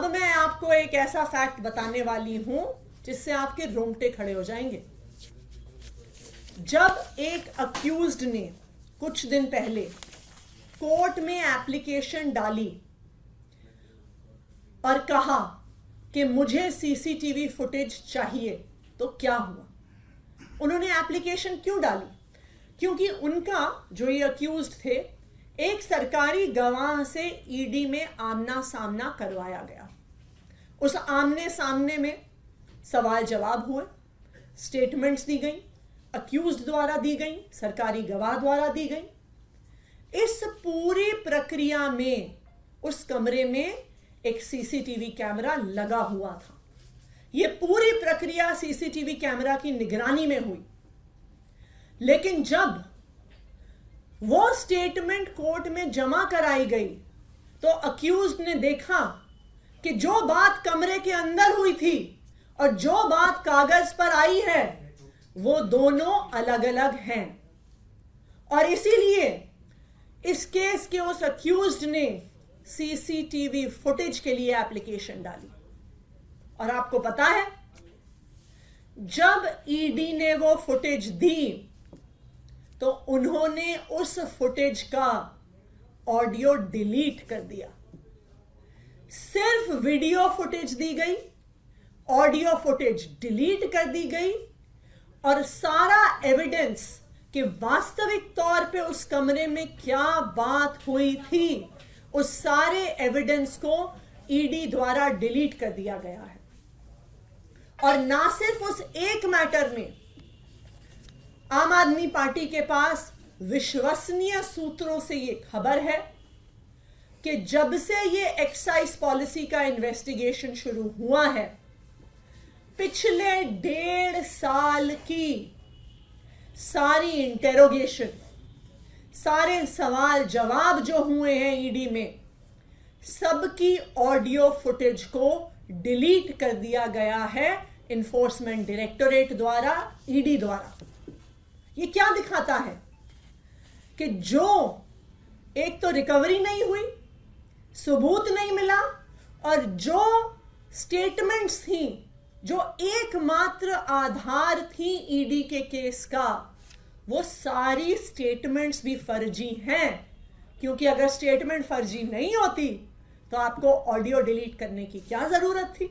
अब मैं आपको एक ऐसा फैक्ट बताने वाली हूं जिससे आपके रोंगटे खड़े हो जाएंगे। जब एक अक्यूज्ड ने कुछ दिन पहले कोर्ट में एप्लीकेशन डाली और कहा कि मुझे सीसीटीवी फुटेज चाहिए, तो क्या हुआ? उन्होंने एप्लीकेशन क्यों डाली? क्योंकि उनका जो ये अक्यूज्ड थे, एक सरकारी गवाह से ईडी में आमना सामना करवाया गया। उस आमने सामने में सवाल जवाब हुए, स्टेटमेंट्स दी गई, अक्यूज्ड द्वारा दी गई, सरकारी गवाह द्वारा दी गई। इस पूरी प्रक्रिया में उस कमरे में एक सीसीटीवी कैमरा लगा हुआ था। यह पूरी प्रक्रिया सीसीटीवी कैमरा की निगरानी में हुई। लेकिन जब वो स्टेटमेंट कोर्ट में जमा कराई गई तो अक्यूज्ड ने देखा कि जो बात कमरे के अंदर हुई थी और जो बात कागज पर आई है वो दोनों अलग अलग हैं। और इसीलिए इस केस के उस अक्यूज्ड ने सीसीटीवी फुटेज के लिए एप्लीकेशन डाली। और आपको पता है, जब ईडी ने वो फुटेज दी तो उन्होंने उस फुटेज का ऑडियो डिलीट कर दिया। सिर्फ वीडियो फुटेज दी गई, ऑडियो फुटेज डिलीट कर दी गई और सारा एविडेंस कि वास्तविक तौर पे उस कमरे में क्या बात हुई थी, उस सारे एविडेंस को ईडी द्वारा डिलीट कर दिया गया है। और ना सिर्फ उस एक मैटर में, आम आदमी पार्टी के पास विश्वसनीय सूत्रों से यह खबर है कि जब से ये एक्साइज पॉलिसी का इन्वेस्टिगेशन शुरू हुआ है, पिछले 1.5 साल की सारी इंटेरोगेशन, सारे सवाल जवाब जो हुए हैं ईडी में, सबकी ऑडियो फुटेज को डिलीट कर दिया गया है इन्फोर्समेंट डायरेक्टोरेट द्वारा, ईडी द्वारा। ये क्या दिखाता है कि जो एक तो रिकवरी नहीं हुई, सबूत नहीं मिला, और जो स्टेटमेंट्स थी, जो एकमात्र आधार थी ईडी के केस का, वो सारी स्टेटमेंट्स भी फर्जी हैं। क्योंकि अगर स्टेटमेंट फर्जी नहीं होती तो आपको ऑडियो डिलीट करने की क्या जरूरत थी?